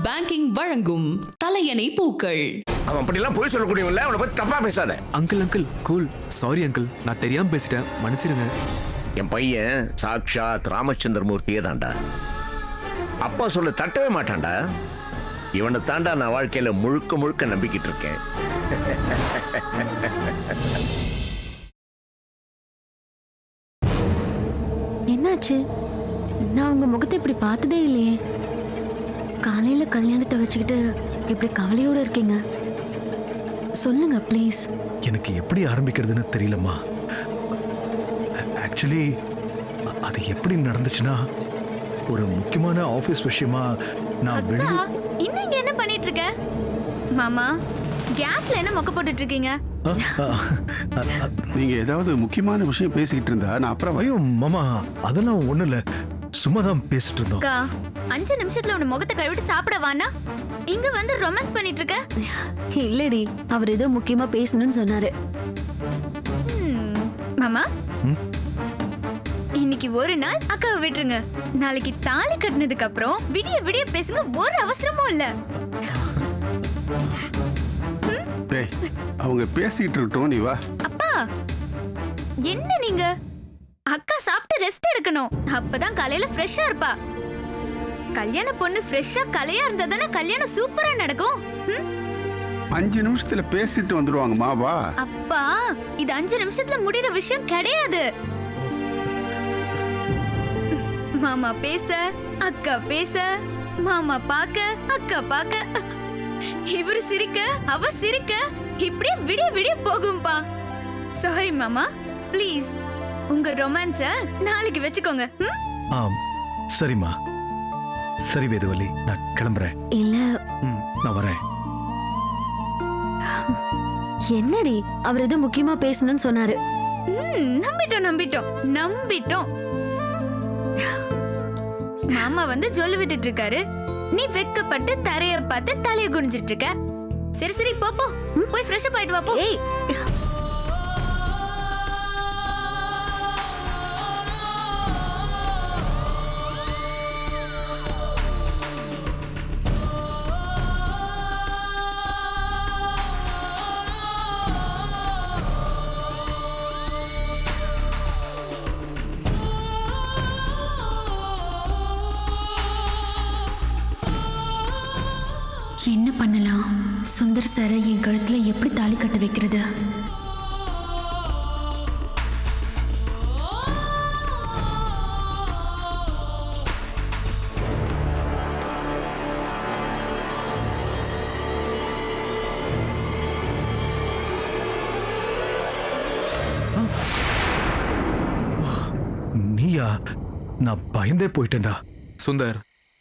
Banking வழங்கும் தலையணை பூக்கள். அவன் அப்படிலாம் போய் சொல்லக்கூடியவங்கள அவனை பத்தி தப்பா பேசாத. Uncle cool. சாரி அங்கிள், நான் தெரியாம பேசிட்டேன், மன்னிச்சிருங்க. என் பையன் சாக்ஷாத் ராமச்சந்திரமூர்த்தியே தாண்டா. அப்பா சொல்ல தட்டவே மாட்டான்டா. இவனை தாண்டா நான் வாழ்க்கையில முழுக்க முழுக்க நம்பிக்கிட்டு இருக்கேன். என்னாச்சு? நான் உங்க முகத்தை இப்படி பார்த்ததே இல்லையே. காலையில கல்யாணத்தை வச்சுக்கிட்டு இப்படி கவலையோட இருக்கீங்க. சொல்லுங்க ப்ளீஸ். எனக்கு எப்படி ஆரம்பிக்கிறதுன்னு தெரியலம்மா. ஆக்சுவலி அது எப்படி நடந்துச்சுன்னா, ஒரு முக்கியமான ஆபீஸ் விஷயமா நான் இன்னும் இங்க என்ன பண்ணிட்டு இருக்க? மாமா, கேப்ல என்ன மொக்க போட்டுட்டு இருக்கீங்க? நீங்க ஏதாவது முக்கியமான விஷயம் பேசிக்கிட்டு இருந்தா நான் அப்புறம் ஐயோ மாமா, அதெல்லாம் ஒண்ணு இல்ல, சும்மா தான் பேசிட்டு இருந்தோம். 5 நிமிஷத்துல உன் முகத்தை கழுவிட்டு சாப்பிட வானா? இங்க வந்து ரொமான்ஸ் பண்ணிட்டு இருக்க? இல்லடி, அவர் ஏதோ முக்கியமா பேசணும்னு சொன்னாரு. மாமா, இன்னைக்கு ஒரு நாள் அக்காவை விட்டுருங்க. நாளைக்கு தாலி கட்டினதுக்கு அப்புறம் விடிய விடிய பேசுங்க, ஒரு அவசரமும் இல்ல. அவங்க பேசிட்டு இருக்கட்டும், நீ வா. அப்பா, என்ன நீங்க? அக்கா சாப்பிட்டு ரெஸ்ட் எடுக்கணும், அப்பதான் காலையில ஃப்ரெஷ்ஷா இருப்பா. கல்யாண பொண்ணு ஃப்ரெஷ்ஷா கலையா இருந்தா தானே கல்யாணம் சூப்பரா நடக்கும். 5 நிமிஷத்துல பேசிட்டு வந்துருவாங்கம்மா, வா. அப்பா, இது 5 நிமிஷத்துல முடிகிற விஷயம் கிடையாது. மாமா பேச, அக்கா பேச, மாமா பாக்க, அக்கா பாக்க, இவரு சிரிக்க, அவ சிரிக்க, இப்படியே விடிய விடிய போகும்பா. சாரி மாமா, ப்ளீஸ் உங்க ரொமான்ஸ நாளைக்கு வச்சுக்கோங்க. சரிம்மா, சரி வேதவல்லி, நான் கிளம்புறேன். இல்ல, நான் வரேன். என்னடி, அவர் ஏதோ முக்கியமா பேசணும்னு சொன்னாரு. நம்பிட்டோம். மாமா வந்து ஜொல்லு விட்டுட்டு இருக்காரு, நீ வெக்கப்பட்டு தரைய பார்த்து தலைய குனிஞ்சிட்டு இருக்க. சரி போ, போய் ஃப்ரெஷ் அப் ஆயிட்டு வா போ. ஏய், என்ன பண்ணலாம்? சுந்தர் சார என் கழுத்துல எப்படி தாலி கட்ட வைக்கிறது? நீயா? நான் பயந்தே போயிட்டேன்டா. சுந்தர்,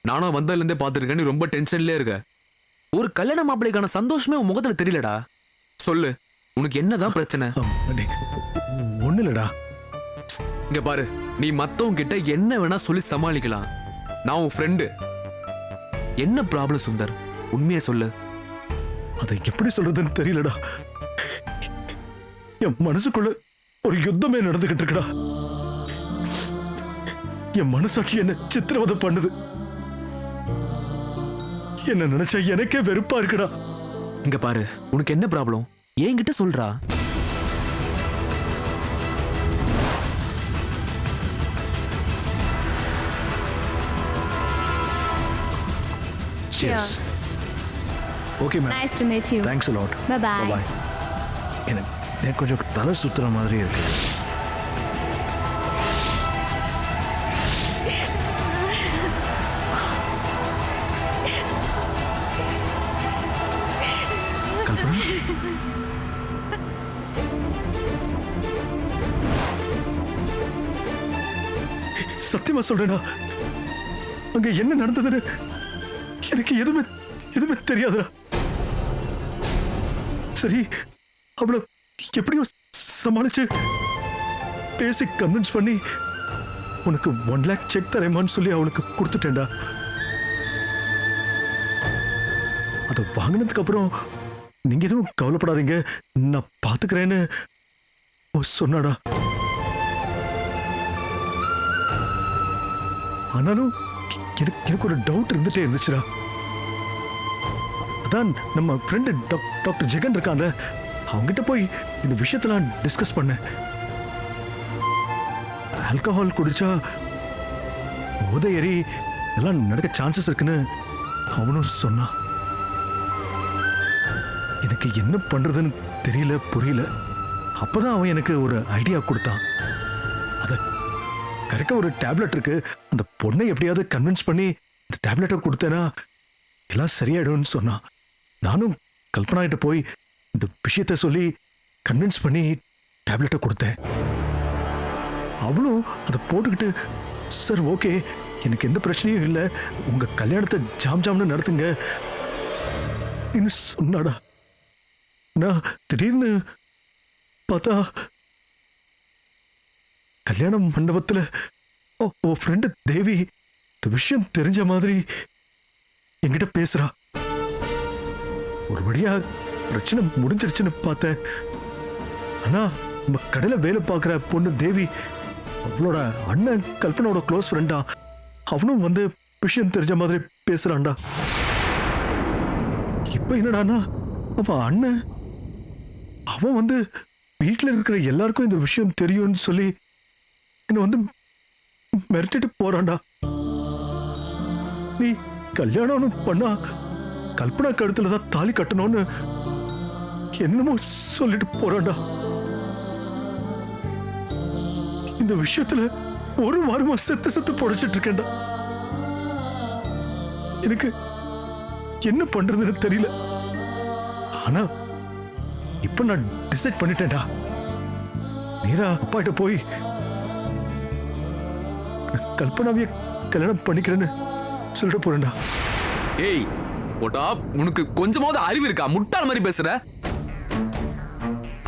நானும் வந்ததுல இருந்தே பாத்துருக்கேன், நீ ரொம்ப டென்ஷன்லயே இருக்க. ஒரு கல்யாண மாப்பிள்ளைக்கான சந்தோஷமே உன் முகத்துல தெரியலடா. சொல்லு, உனக்கு என்னதான் பிரச்சனை? ஒண்ணு இல்லடா. இங்க பாரு, நீ மத்தவங்க கிட்ட என்ன வேணா சொல்லி சமாளிக்கலாம். நான் உன் ஃப்ரெண்டு. என்ன ப்ராப்ளம் சுந்தர்? உண்மையை சொல்லு. அதை எப்படி சொல்றதுன்னு தெரியலடா. என் மனசுக்குள்ள ஒரு யுத்தமே நடந்துகிட்டு இருக்குடா. என் மனசாட்சி என்ன சித்திரவதை பண்ணுது. என்ன நினைச்சா எனக்கே வெறுப்பா இருக்குடா. இங்க பாரு, உனக்கு என்ன ப்ராப்ளம்? என்கிட்ட சொல்றா. Cheers. Okay man. Nice to meet you. Thanks a lot. Bye bye. Bye bye. எனக்கு கொஞ்சம் தலை சுத்துற மாதிரி இருக்கு. சத்தியமா சொல்றேனா, அங்க என்ன நடந்ததுன்னு எனக்கு எதுவுமே தெரியாதுடா. சரி, அவளை எப்படியோ சமாளிச்சு பேசி கன்வின்ஸ் பண்ணி உனக்கு 1 lakh செக் தரேமான்னு சொல்லி அவளுக்கு கொடுத்துட்டேன்டா. அதை வாங்கினதுக்கு அப்புறம் நீங்க எதுவும் கவலைப்படாதீங்க, நான் பாத்துக்கிறேன்னு சொன்னாடா. ஆனாலும் எனக்கு ஒரு டவுட் இருந்துட்டே இருந்துச்சுடா. அதான் நம்ம ஃப்ரெண்டு டாக்டர் ஜெகன் இருக்காங்க, அவங்ககிட்ட போய் இந்த விஷயத்தெல்லாம் டிஸ்கஸ் பண்ணேன். ஆல்கஹால் குடிச்சா போதை ஏறி எல்லாம் நடக்க சான்சஸ் இருக்குன்னு அவனும் சொன்னான். எனக்கு என்ன பண்றதுன்னு தெரியல, புரியல. அப்பதான் அவன் எனக்கு ஒரு ஐடியா கொடுத்தான். அத கரெக்டா ஒரு டேப்லெட் இருக்கு, அந்த பொண்ணை எப்படியாவது கன்வின்ஸ் பண்ணி இந்த டேப்லெட்டை கொடுத்தேன்னா எல்லாம் சரியாயிடும்னு சொன்னான். நானும் கல்பனா கிட்ட போய் இந்த விஷயத்த சொல்லி கன்வின்ஸ் பண்ணி டேப்லெட்டை கொடுத்தேன். அவளும் அதை போட்டுக்கிட்டு சார் ஓகே, எனக்கு எந்த பிரச்சனையும் இல்லை, உங்க கல்யாணத்தை ஜாம்னு நடத்துங்க சொன்னாடா. நான் திடீர்னு பார்த்தா கல்யாண மண்டபத்துல உன் ஃப்ரெண்டு தேவி இந்த விஷயம் தெரிஞ்ச மாதிரி என்கிட்ட பேசுறா. ஒரு வழியா பிரச்சனை முடிஞ்சிருச்சுன்னு பார்த்தேன். ஆனா நம்ம கடையில வேலை பார்க்குற பொண்ணு தேவி அவளோட அண்ணன் கல்பனாவோட க்ளோஸ் ஃப்ரெண்டா, அவனும் வந்து விஷயம் தெரிஞ்ச மாதிரி பேசுறான்டா. இப்ப என்னடானா அவன் அண்ணன் அவன் வந்து வீட்டில் இருக்கிற எல்லாருக்கும் இந்த விஷயம் தெரியும்னு சொல்லி என்ன வந்து மிரட்டிட்டு போறான்டா. நீ கல்யாணம் பண்ணா கல்பனா கழுத்துல தான் தாலி கட்டணும்னு என்னமோ சொல்லிட்டு போறான்டா. இந்த விஷயத்துல ஒரு வாரமா செத்து பொழைச்சிட்டு இருக்கேன்டா. எனக்கு என்ன பண்றதுன்னு தெரியல. ஆனா இப்ப நான் டிசைட் பண்ணிட்டேன்டா. நேரா அப்பா கிட்ட போய் கல்பனாவிய கல்யாணம் பண்ணிக்கிறேன்னு சொல்லிட்டு போறேன்டா. ஏய் போட்டா, உனக்கு கொஞ்சமாவது அறிவு இருக்கா? முட்டாள் மாதிரி பேசுற.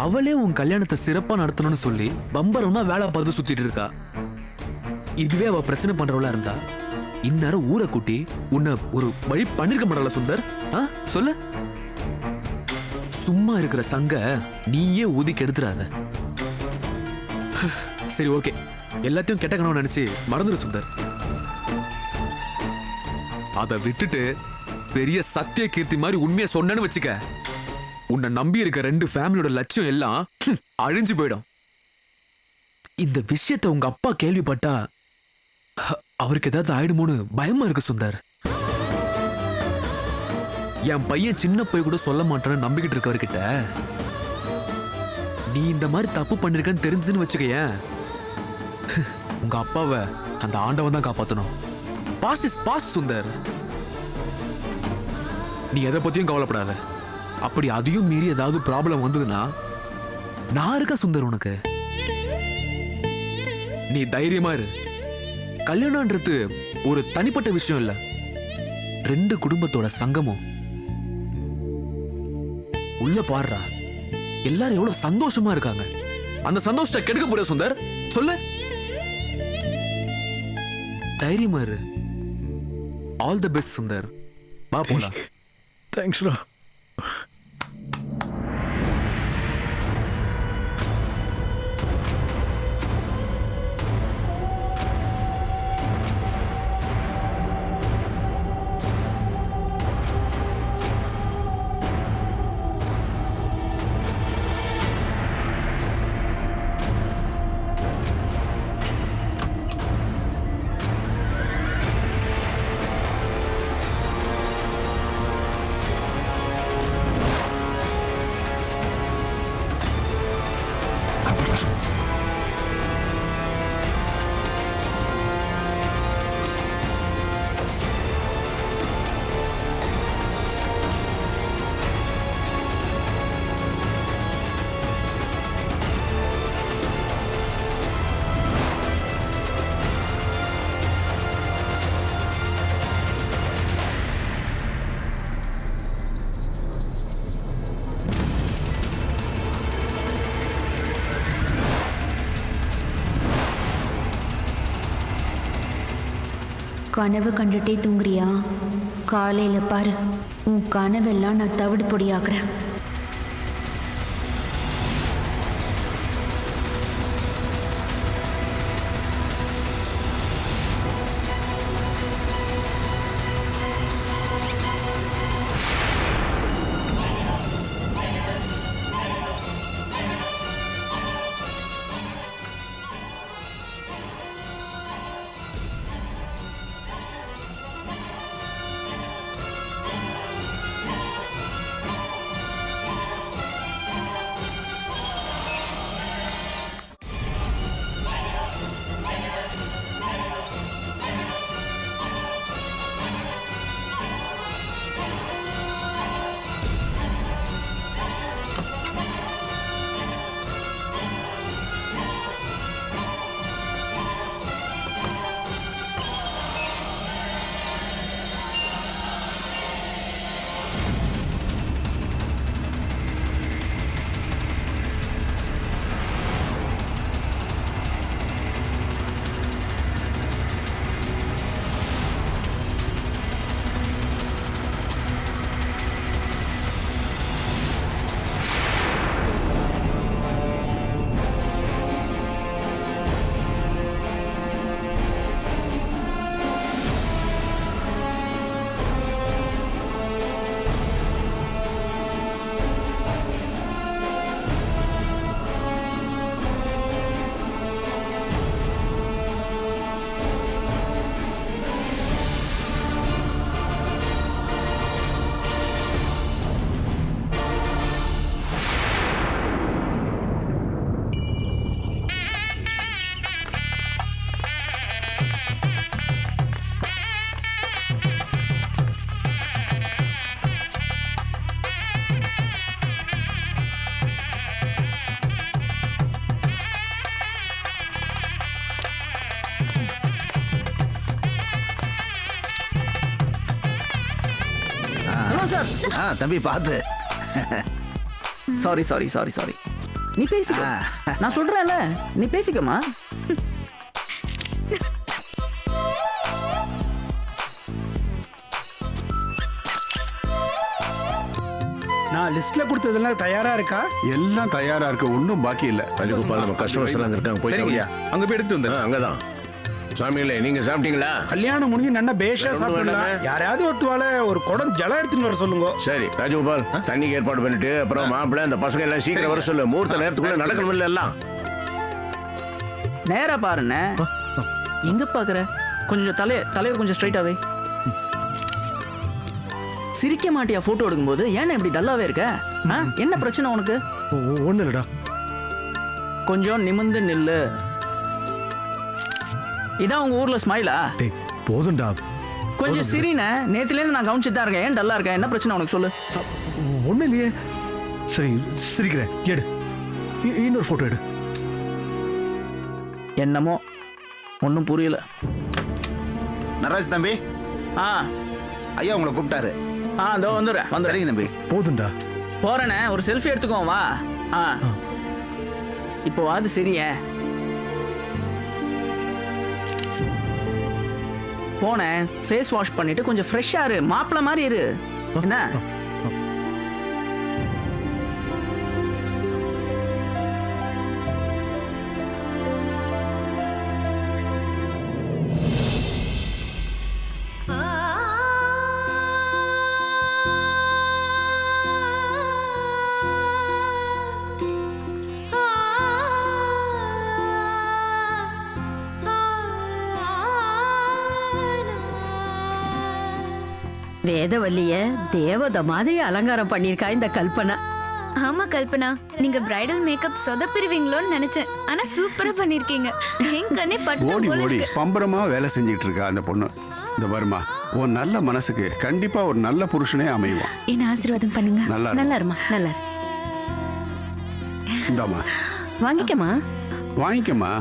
அவளே உன் கல்யாணத்தை சிறப்பா நடத்தணும்னு சொல்லி பம்பரமா வேலை பார்த்து சுத்திட்டு இருக்கா. இதுவே அவ பிரச்சனை பண்றவளா இருந்தா இந்நேரம் ஊரை கூட்டி உன்னை ஒரு வழி பண்ணிருக்க மாட்டல சுந்தர். சொல்லு. சும்மா இருக்கிற சங்க நீயே ஊதி கெடுத்துறாத. சரி ஓகே, எல்லாத்தையும் கெட்ட கனவு நினைச்சு மறந்துடு சுந்தர். அதை விட்டுட்டு பெரிய சத்திய கீர்த்தி மாதிரி உண்மையை சொன்னேன்னு வச்சுக்க, உன்னை நம்பி இருக்க 2 ஃபேமிலியோட லட்சியம் எல்லாம் அழிஞ்சு போயிடும். இந்த விஷயத்தை உங்க அப்பா கேள்விப்பட்டா அவருக்கு ஏதாவது ஆயிடுமோன்னு பயமா இருக்கு சுந்தர். என் பையன் சின்ன பைய கூட சொல்ல மாட்டான்னு நம்பிக்கிட்டு இருக்கவர்கிட்ட நீ இந்த மாதிரி தப்பு பண்ணிருக்கன்னு தெரிஞ்சுன்னு வச்சுக்கேன், உங்க அப்பாவை அந்த ஆண்டவன் தான் காப்பாத்தணும். Past is past Sundar. நீ எதை பத்தியும் கவலைப்படாத. அப்படி அதையும் மீறி ஏதாவது ப்ராப்ளம் வந்ததுன்னா நான் இருக்க சுந்தர் உனக்கு. நீ தைரியமா இரு. கல்யாணம்ன்றது ஒரு தனிப்பட்ட விஷயம் இல்ல, 2 குடும்பத்தோட சங்கமம். உள்ள பாடுறா, எல்லாரும் எவ்வளவு சந்தோஷமா இருக்காங்க. அந்த சந்தோஷத்தை கெடுக்க போற சுந்தர்? சொல்லு. தைரியமா இரு. All the best Sundar. வா போலாம். தேங்க்ஸ்டா. கனவு கண்டுட்டே தூங்குறியா? காலையில பாரு, உன் கனவெல்லாம் நான் தவிடு பொடியாக்குறேன். தம்பி பார்த்து. Sorry sorry sorry sorry. நீ பேசிக்க. நான் சொல்றேன்ல, நீ பேசிக்கமா. நான் லிஸ்ட்ல கொடுத்ததெல்லாம் தயாரா இருக்கா? எல்லாம் தயாரா இருக்கு, ஒன்றும் பாக்கி இல்ல. ராஜகோபால், நம்ம கஸ்டமர்ஸ் எல்லாம் இருக்காங்க, போய் அங்க போய் எடுத்து வந்து. அங்கதான். சாமிகளே, நீங்க சாப்பிட்டீங்களா? கல்யாணம் முடிஞ்சு நல்லா பேஷா வேற ஒண்ணும் சாப்பிடலாம். வேண்டாமே. யாராவது ஒருத்தவால ஒரு குடம் ஜலம் எடுத்துன்னு வர சொல்லுங்க. சரி ராஜகோபால், தண்ணிக்கு ஏற்பாடு பண்ணிட்டு அப்புறம் மாப்பிள்ளை இந்த பசங்க எல்லாம் சீக்கிரம் வர சொல்லு. முகூர்த்த நேரத்துக்குள்ள நடக்கணும் இல்ல எல்லாம். நேரா பாருண்ணே. எங்க பாக்குற? கொஞ்சம் தலையை கொஞ்சம் ஸ்ட்ரைட்டாவே. சிரிக்க மாட்டியா போட்டோ எடுக்கும்போது? ஏன்னா இப்படி டல்லாவே இருக்க? என்ன பிரச்சனை உனக்கு? ஒண்ணு இல்லடா. கொஞ்சம் நிமிந்து நில்லு. இதான் உங்க ஊர்ல ஸ்மைலா? டேய் போதும்டா. கொஞ்சம் சிரின. நேத்துல இருந்து நான் கவனிச்சுட்டு தான் இருக்கேன். ஏன் டல்லா இருக்கேன்? என்ன பிரச்சனை உனக்கு சொல்லு. ஒண்ணு இல்லையே. சரி சிரிக்கிறேன், எடு. இன்னொரு போட்டோ எடு. என்னமோ ஒன்றும் புரியல. நடராஜ் தம்பி, ஐயா உங்களை கூப்பிட்டாரு. இதோ வந்துடுறேன். சரிங்க தம்பி. போதும்டா. போறேனே, ஒரு செல்ஃபி எடுத்துக்கோ வா. இப்போ வாது சரியே. போனேன், ஃபேஸ் வாஷ் பண்ணிட்டு கொஞ்சம் ஃப்ரெஷ்ஷா இரு, மாப்பிள்ள மாதிரி இரு. என்ன வேதவல்லிய தேவதை மாதிரி அலங்காரம் பண்ணிருக்கா இந்த கல்பனா. ஆமா கல்பனா, நீங்க பிரைடல் மேக்கப் சொதப்பிடுவீங்களோன்னு நினைச்சேன். ஆனா சூப்பரா பண்ணிருக்கீங்க. என் கண்ணே பட்டு ஓடி போல ஓடி இருக்கு. பம்பரமா வேலை செஞ்சிட்டு இருக்கா அந்த பொண்ணு. இந்த வருமா, உன் நல்ல மனசுக்கு கண்டிப்பா ஒரு நல்ல புருஷனே அமைவான். என்ன ஆசீர்வாதம் பண்ணுங்க. நல்லா நல்லா இருமா, நல்லா இரு. இந்தாமா, வாங்கிக்கமா. வாங்கிக்கமா.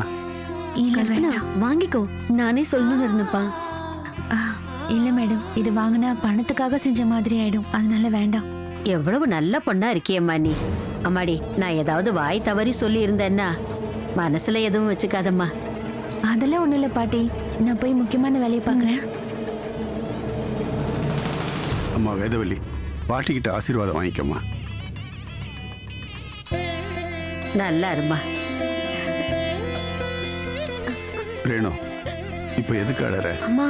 இல்ல வேண்டாம். வாங்கிக்கோ, நானே சொல்லணும்னு இருந்தப்பா. இல்ல மேடம், இது வாங்கினா பணத்துக்காக செஞ்ச மாதிரி ஆயிடும். அதனால வேண்டாம். எவ்வளவு நல்ல பொண்ணா இருக்கியம்மா நீ. அம்மாடி, நான் ஏதாவது வாய் தவறி சொல்லி இருந்தேன்னா மனசுல எதுவும் வச்சுக்காதம்மா. அதெல்லாம் ஒண்ணும் இல்ல பாட்டி. நான் போய் முக்கியமான வேலையை பாக்குறேன். அம்மா வேதவல்லி, பாட்டிக்கிட்ட ஆசீர்வாதம் வாங்கிக்கம்மா. நல்லா இருமா. ரேணு, இப்ப எதுக்கு அழற? அம்மா,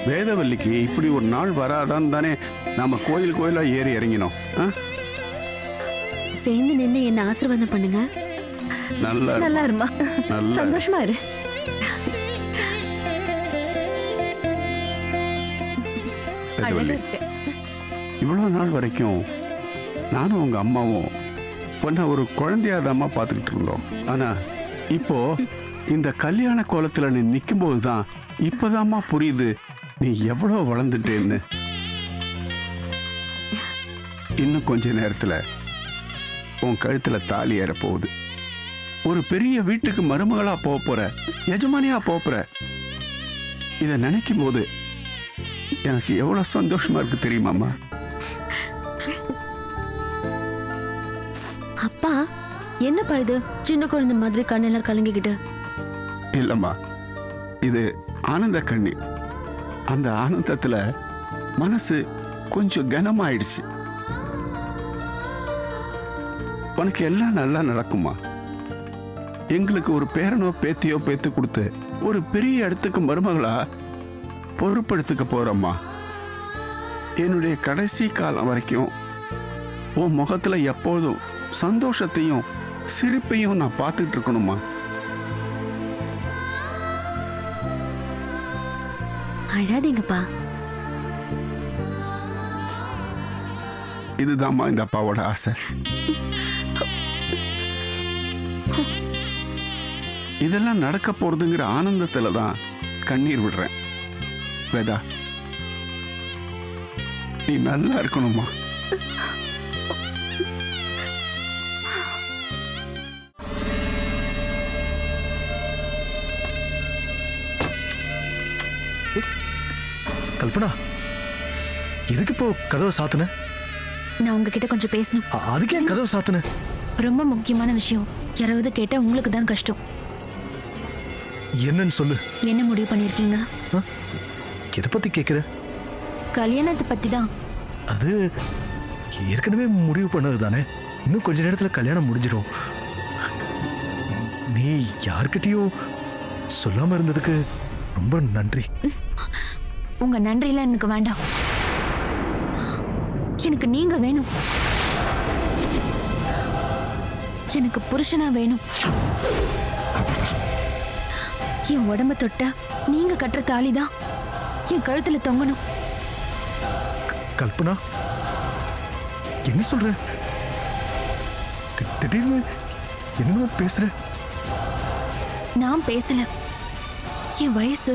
வேதவல்லிக்கு இப்படி ஒரு நாள் வராதான் தானே நாம கோயில் கோயிலா ஏறி இறங்கினோம். சேர்ந்து நின்று என்ன ஆசீர்வாதம் பண்ணுங்க. நல்லா நல்லா இருமா, நல்லா சந்தோஷமா இரு. வேதவல்லி, இவ்வளவு நாள் வரைக்கும் நானும் உங்க அம்மாவும் பொண்ண ஒரு குழந்தையாதாம்மா பார்த்துக்கிட்டு இருந்தோம். ஆனா இப்போ இந்த கல்யாண கோலத்துல நீ நிற்கும் போதுதான் இப்பதாம்மா புரியுது நீ எவ்வளவு வளர்ந்துட்டேன்னு. இன்னும் கொஞ்ச நேரத்துல உன் கழுத்துல தாலி ஏற போகுது. ஒரு பெரிய வீட்டுக்கு மருமகளா போற, எஜமானியா போற. இத நினைக்கும் போது எனக்கு எவ்வளவு சந்தோஷமா இருக்கு தெரியுமாம்மா. அப்பா, என்னப்பா இது சின்ன குழந்தை மாதிரி கண்ணெல்லாம் கலங்கிக்கிட்டு? இல்லம்மா, இது ஆனந்த கண்ணீர். அந்த ஆனந்தத்துல மனசு கொஞ்சம் கனமாயிடுச்சு. உனக்கு எல்லாம் நல்லா நடக்குமா. எங்களுக்கு ஒரு பேரனோ பேத்தியோ பேத்து கொடுத்து ஒரு பெரிய இடத்துக்கு மருமகளா பொறுப்படுத்துக்க போறோம்மா. என்னுடைய கடைசி காலம் வரைக்கும் உன் முகத்துல எப்போதும் சந்தோஷத்தையும் சிரிப்பையும் நான் பார்த்துட்டு இருக்கணுமா. அழாதீங்கப்பா. இதுதாம்மா இந்த அப்பாவோட ஆசை. இதெல்லாம் நடக்க போறதுங்கிற ஆனந்தத்துல தான் கண்ணீர் விடுறேன். வேதா, நீ நல்லா இருக்கணுமா. கல்பனா, எதுக்கு இப்போ கதவை சாத்துன? நான் உங்ககிட்ட கொஞ்சம் பேசணும். அதுக்கே கதவு சாத்துன? ரொம்ப முக்கியமான விஷயம். யாராவது கேட்டா உங்களுக்கு தான் கஷ்டம். என்னன்னு சொல்லு. என்ன முடிவு பண்ணிருக்கீங்க? எதை பத்தி கேக்குற? கல்யாணத்தை பத்தி தான். அது ஏற்கனவே முடிவு பண்ணது தானே. இன்னும் கொஞ்ச நேரத்துல கல்யாணம் முடிஞ்சிடும். நீ யார்கிட்டயும் சொல்லாம இருந்ததுக்கு ரொம்ப நன்றி. உங்க நன்றிலாம் எனக்கு வேண்டாம். எனக்கு நீங்க வேணும். எனக்கு புருஷனா வேணும். என் உடம்ப தொட்ட நீங்க கட்டுற தாலிதான் என் கழுத்துல தொங்கணும். கல்பனா, என்ன சொல்ற? திடீர்னு என்னமோ பேசுற? நான் பேசல. என் வயசு,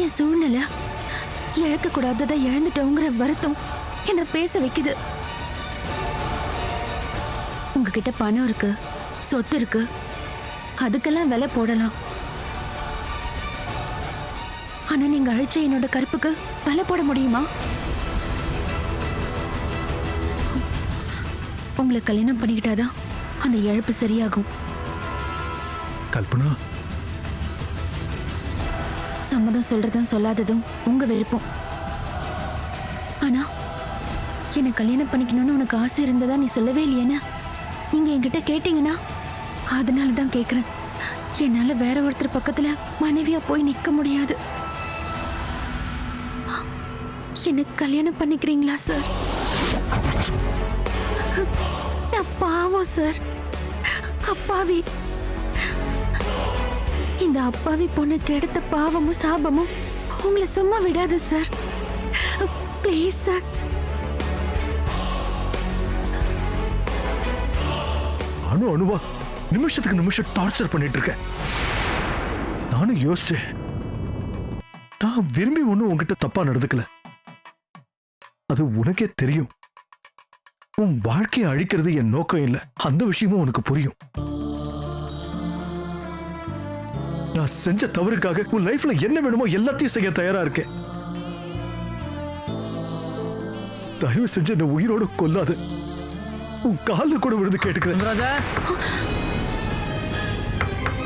என் சூழ்நிலை, இழக்க கூடாததை இழந்துட்டோங்கிற வருத்தம் என்ன பேச வைக்குது. உங்ககிட்ட பணம் இருக்கு, சொத்து இருக்கு, அதுக்கெல்லாம் விலை போடலாம். ஆனா நீங்க அழிச்ச என்னோட கருப்புக்கு விலை போட முடியுமா? உங்களை கல்யாணம் பண்ணிக்கிட்டாதான் அந்த இழப்பு சரியாகும். கல்பனா, சம்மதம் சொல்றதும் சொல்லாததும் உங்க விருப்பம். ஆனா என்னை கல்யாணம் பண்ணிக்கணும்னு உனக்கு ஆசை இருந்ததா நீ சொல்லவே இல்லையேன்னா நீங்க என்கிட்ட கேட்டீங்கன்னா அதனாலதான் கேக்குறேன். என்னால வேற ஒருத்தர் பக்கத்துல மனைவியா போய் நிக்க முடியாது. என்ன கல்யாணம் பண்ணிக்கிறீங்களா சார்? நான் பாவம் சார், அப்பாவி. இந்த அப்பாவி பொண்ணு கெடுத்த பாவமும் சாபமும் உங்களை சும்மா விடாது சார். Please sir. அணுவா நிமிஷத்துக்கு நிமிஷம் டார்ச்சர் பண்ணிட்டு இருக்க. நானும் யோசிச்சேன். நான் விரும்பி ஒண்ணும் உன்கிட்ட தப்பா நடந்துக்கல. அது உனக்கே தெரியும். உன் வாழ்க்கையை அழிக்கிறது என் நோக்கம் இல்லை. அந்த விஷயமும் உனக்கு புரியும். நான் செஞ்ச தவறுக்காக உன் லைஃப்ல என்ன வேணுமோ எல்லாத்தையும் செய்ய தயாரா இருக்கேன். தயவு செஞ்சு என்ன உயிரோட கொல்லாது. உன் காலில் கூட விழுந்து கேட்டுக்கிறேன். ராஜா,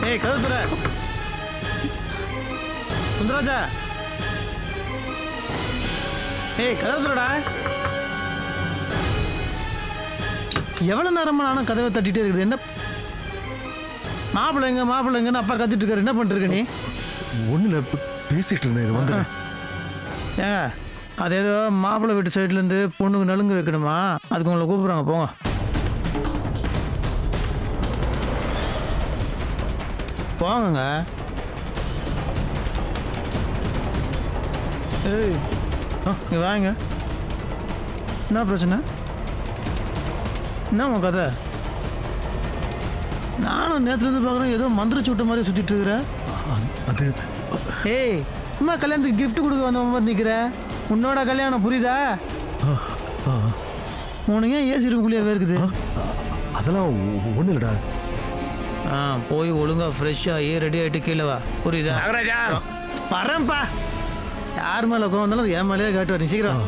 ஏய் கதவு திற. சுந்தராஜா, ஏய் கதவு திறடா. எவ்வளவு நேரமா நானும் கதவை தட்டிட்டே இருக்குது. என்ன மாப்பிள்ளைங்கன்னு அப்பா கத்திட்டு இருக்காரு. என்ன பண்ணிட்டு இருக்க நீ? ஒண்ணுல பேசிட்டு இருந்தேன். இது வந்து ஏங்க, அது ஏதோ மாப்பிள்ளை வீட்டு சைட்லேருந்து பொண்ணுக்கு நலுங்கு வைக்கணுமா, அதுக்கு உங்களை கூப்பிட்றாங்க. போங்க. போங்க. ஏய் நீ வாங்க. என்ன பிரச்சனை? என்ன உன் கதை? நானும் நேற்றுலேருந்து பார்க்குறேன் ஏதோ மந்திரிச்சு விட்ட மாதிரி சுற்றிட்டு இருக்கிற. அது ஏய், அம்மா கல்யாணத்துக்கு கிஃப்ட் கொடுக்க வந்த மாதிரி நிற்கிற. உன்னோட கல்யாணம் புரியுதா? உனக்கு ஏன் ஏசி ரூம்குள்ளேயே இருக்குது? அதெல்லாம் ஒன்றும் இல்லைடா. போய் ஒழுங்கா ஃப்ரெஷ்ஷாக ரெடி ஆகிட்டு கீழே வா. புரியுதா? வரேன்ப்பா. யார் மேலே உட்காந்து வந்தாலும் அது என் மேலேயே காட்டுவார். நீ சீக்கிரம்